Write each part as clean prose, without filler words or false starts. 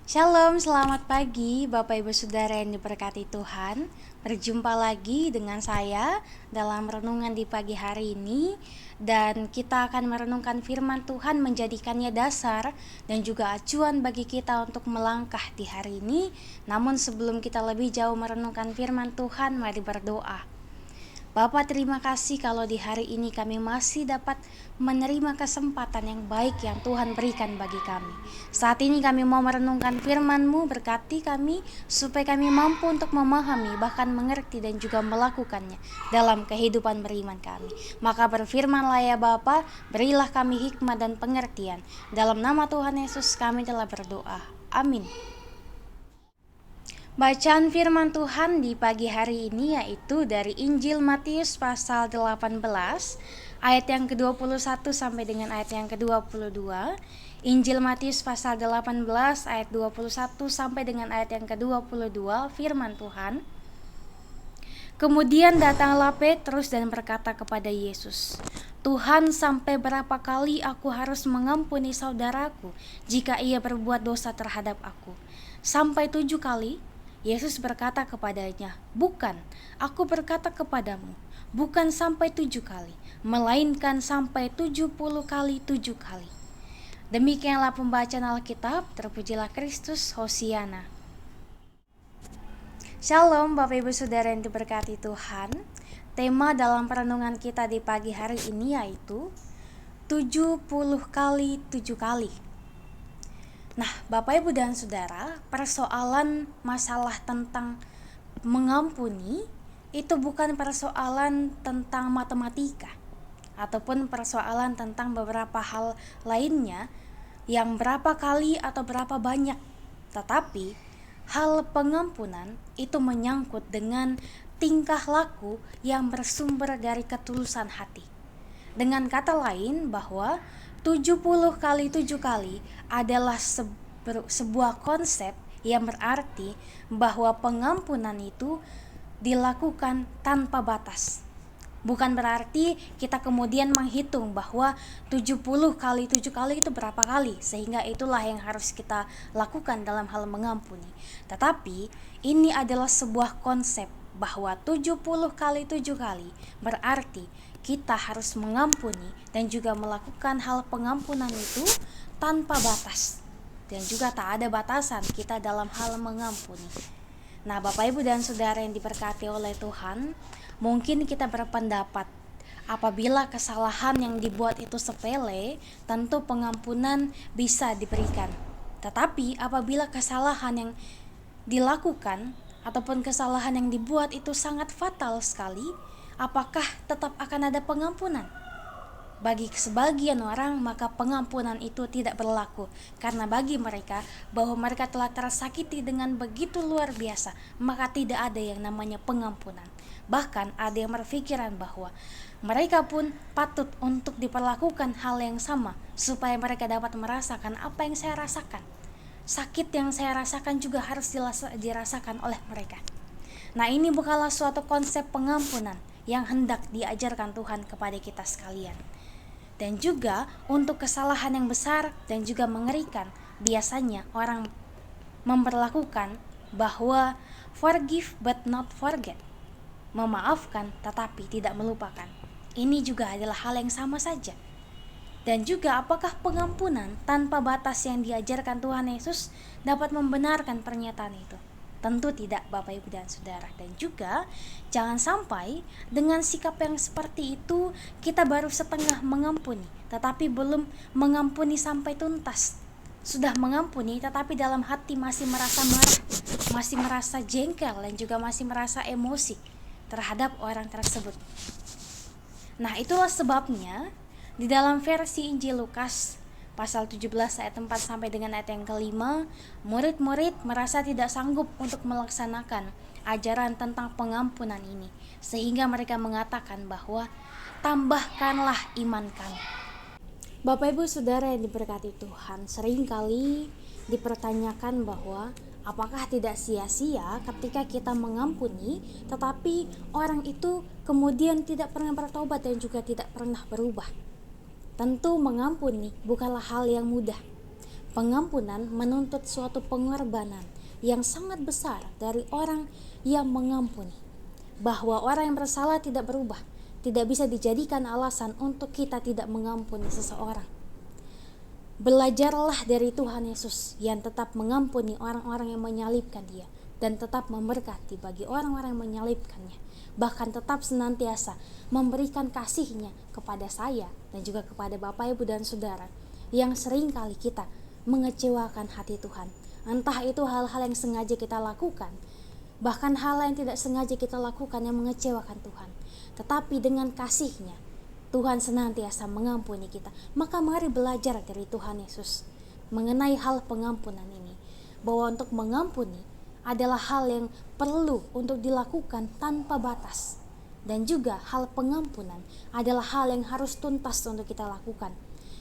Shalom, selamat pagi Bapak Ibu Saudara yang diberkati Tuhan. Berjumpa lagi dengan saya dalam renungan di pagi hari ini. Dan kita akan merenungkan firman Tuhan, menjadikannya dasar dan juga acuan bagi kita untuk melangkah di hari ini. Namun sebelum kita lebih jauh merenungkan firman Tuhan, mari berdoa. Bapak, terima kasih kalau di hari ini kami masih dapat menerima kesempatan yang baik yang Tuhan berikan bagi kami. Saat ini kami mau merenungkan firman-Mu, berkati kami supaya kami mampu untuk memahami, bahkan mengerti dan juga melakukannya dalam kehidupan beriman kami. Maka berfirmanlah ya Bapa, berilah kami hikmat dan pengertian. Dalam nama Tuhan Yesus kami telah berdoa. Amin. Bacaan firman Tuhan di pagi hari ini yaitu dari Injil Matius pasal 18 ayat yang ke-21 sampai dengan ayat yang ke-22. Injil Matius pasal 18 ayat 21 sampai dengan ayat yang ke-22, firman Tuhan. Kemudian datanglah Petrus dan berkata kepada Yesus, "Tuhan, sampai berapa kali aku harus mengampuni saudaraku jika ia berbuat dosa terhadap aku? Sampai 7 kali?" Yesus berkata kepadanya, "Bukan, aku berkata kepadamu, bukan sampai 7 kali, melainkan sampai 70 kali 7 kali." Demikianlah pembacaan Alkitab, terpujilah Kristus, Hosiana. Shalom Bapak Ibu Saudara yang diberkati Tuhan. Tema dalam perenungan kita di pagi hari ini yaitu 70 kali 7 kali. Nah, Bapak Ibu dan Saudara, persoalan masalah tentang mengampuni itu bukan persoalan tentang matematika ataupun persoalan tentang beberapa hal lainnya yang berapa kali atau berapa banyak. Tetapi hal pengampunan itu menyangkut dengan tingkah laku yang bersumber dari ketulusan hati. Dengan kata lain bahwa 70 kali 7 kali adalah sebuah konsep yang berarti bahwa pengampunan itu dilakukan tanpa batas. Bukan berarti kita kemudian menghitung bahwa 70 kali 7 kali itu berapa kali, sehingga itulah yang harus kita lakukan dalam hal mengampuni. Tetapi ini adalah sebuah konsep bahwa 70 kali 7 kali berarti kita harus mengampuni dan juga melakukan hal pengampunan itu tanpa batas. Dan juga tak ada batasan kita dalam hal mengampuni. Nah, Bapak Ibu dan Saudara yang diberkati oleh Tuhan, mungkin kita berpendapat apabila kesalahan yang dibuat itu sepele, tentu pengampunan bisa diberikan. Tetapi apabila kesalahan yang dilakukan ataupun kesalahan yang dibuat itu sangat fatal sekali, apakah tetap akan ada pengampunan? Bagi sebagian orang maka pengampunan itu tidak berlaku, karena bagi mereka bahwa mereka telah tersakiti dengan begitu luar biasa, maka tidak ada yang namanya pengampunan. Bahkan ada yang berpikiran bahwa mereka pun patut untuk diperlakukan hal yang sama supaya mereka dapat merasakan apa yang saya rasakan. Sakit yang saya rasakan juga harus dirasakan oleh mereka. Nah, ini bukanlah suatu konsep pengampunan yang hendak diajarkan Tuhan kepada kita sekalian. Dan juga untuk kesalahan yang besar dan juga mengerikan, biasanya orang memperlakukan bahwa forgive but not forget, memaafkan tetapi tidak melupakan. Ini juga adalah hal yang sama saja. Dan juga apakah pengampunan tanpa batas yang diajarkan Tuhan Yesus dapat membenarkan pernyataan itu? Tentu tidak, Bapak Ibu dan Saudara. Dan juga jangan sampai dengan sikap yang seperti itu kita baru setengah mengampuni, tetapi belum mengampuni sampai tuntas. Sudah mengampuni tetapi dalam hati masih merasa marah, masih merasa jengkel dan juga masih merasa emosi terhadap orang tersebut. Nah, itulah sebabnya di dalam versi Injil Lukas pasal 17 ayat 4 sampai dengan ayat yang kelima, murid-murid merasa tidak sanggup untuk melaksanakan ajaran tentang pengampunan ini, sehingga mereka mengatakan bahwa tambahkanlah iman kami. Bapak Ibu Saudara yang diberkati Tuhan, seringkali dipertanyakan bahwa apakah tidak sia-sia ketika kita mengampuni tetapi orang itu kemudian tidak pernah bertobat dan juga tidak pernah berubah. Tentu mengampuni bukanlah hal yang mudah. Pengampunan menuntut suatu pengorbanan yang sangat besar dari orang yang mengampuni. Bahwa orang yang bersalah tidak berubah, tidak bisa dijadikan alasan untuk kita tidak mengampuni seseorang. Belajarlah dari Tuhan Yesus yang tetap mengampuni orang-orang yang menyalibkan Dia dan tetap memberkati bagi orang-orang yang menyalibkannya. Bahkan tetap senantiasa memberikan kasih-Nya kepada saya dan juga kepada Bapak, Ibu, dan Saudara yang sering kali kita mengecewakan hati Tuhan. Entah itu hal-hal yang sengaja kita lakukan, bahkan hal yang tidak sengaja kita lakukan yang mengecewakan Tuhan. Tetapi dengan kasih-Nya, Tuhan senantiasa mengampuni kita. Maka mari belajar dari Tuhan Yesus mengenai hal pengampunan ini. Bahwa untuk mengampuni adalah hal yang perlu untuk dilakukan tanpa batas. Dan juga hal pengampunan adalah hal yang harus tuntas untuk kita lakukan.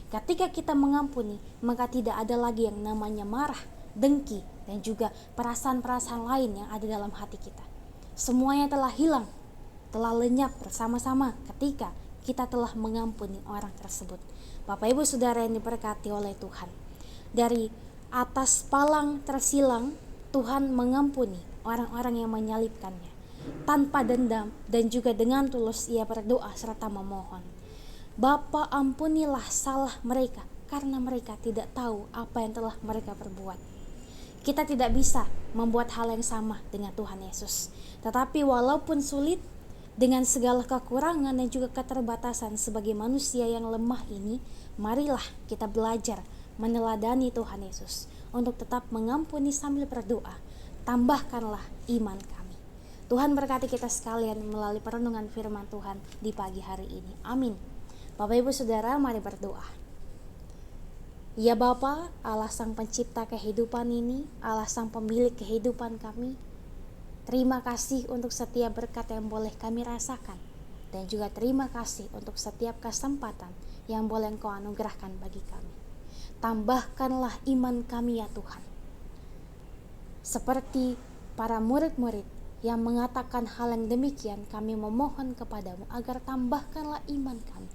Ketika kita mengampuni, maka tidak ada lagi yang namanya marah, dengki, dan juga perasaan-perasaan lain yang ada dalam hati kita. Semuanya telah hilang, telah lenyap bersama-sama ketika kita telah mengampuni orang tersebut. Bapak, Ibu, Saudara yang diberkati oleh Tuhan, dari atas palang tersilang, Tuhan mengampuni orang-orang yang menyalibkannya tanpa dendam, dan juga dengan tulus ia berdoa serta memohon, Bapa, ampunilah salah mereka, karena mereka tidak tahu apa yang telah mereka perbuat. Kita tidak bisa membuat hal yang sama dengan Tuhan Yesus. Tetapi walaupun sulit, dengan segala kekurangan dan juga keterbatasan sebagai manusia yang lemah ini, marilah kita belajar meneladani Tuhan Yesus untuk tetap mengampuni sambil berdoa. Tambahkanlah iman kami. Tuhan berkati kita sekalian melalui perenungan firman Tuhan di pagi hari ini. Amin. Bapak, Ibu, Saudara, mari berdoa. Ya Bapa, Allah Sang Pencipta kehidupan ini, Allah Sang Pemilik kehidupan kami, terima kasih untuk setiap berkat yang boleh kami rasakan, dan juga terima kasih untuk setiap kesempatan yang boleh Engkau anugerahkan bagi kami. Tambahkanlah iman kami ya Tuhan, seperti para murid-murid yang mengatakan hal yang demikian. Kami memohon kepadamu agar tambahkanlah iman kami,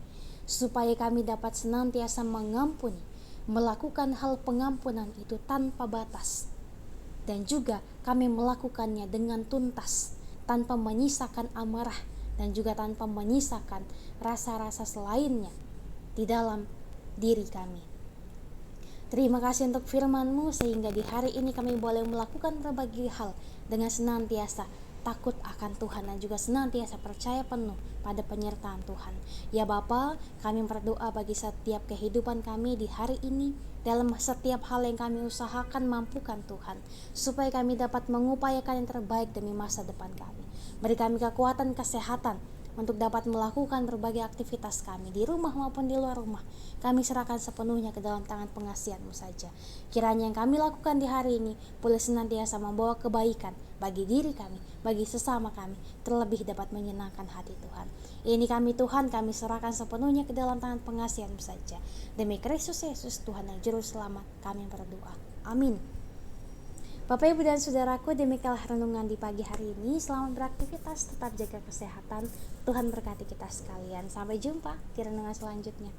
supaya kami dapat senantiasa mengampuni, melakukan hal pengampunan itu tanpa batas, dan juga kami melakukannya dengan tuntas, tanpa menyisakan amarah dan juga tanpa menyisakan rasa-rasa selainnya di dalam diri kami. Terima kasih untuk firman-Mu, sehingga di hari ini kami boleh melakukan berbagai hal dengan senantiasa takut akan Tuhan dan juga senantiasa percaya penuh pada penyertaan Tuhan. Ya Bapa, kami berdoa bagi setiap kehidupan kami di hari ini, dalam setiap hal yang kami usahakan, mampukan Tuhan, supaya kami dapat mengupayakan yang terbaik demi masa depan kami. Beri kami kekuatan, kesehatan untuk dapat melakukan berbagai aktivitas kami di rumah maupun di luar rumah. Kami serahkan sepenuhnya ke dalam tangan pengasihan-Mu saja. Kiranya yang kami lakukan di hari ini boleh senantiasa membawa kebaikan bagi diri kami, bagi sesama kami, terlebih dapat menyenangkan hati Tuhan. Ini kami Tuhan, kami serahkan sepenuhnya ke dalam tangan pengasihan-Mu saja. Demi Kristus Yesus Tuhan yang Juru Selamat, kami berdoa. Amin. Bapak, Ibu, dan Saudaraku, demikianlah renungan di pagi hari ini. Selamat beraktivitas, tetap jaga kesehatan. Tuhan berkati kita sekalian. Sampai jumpa di renungan selanjutnya.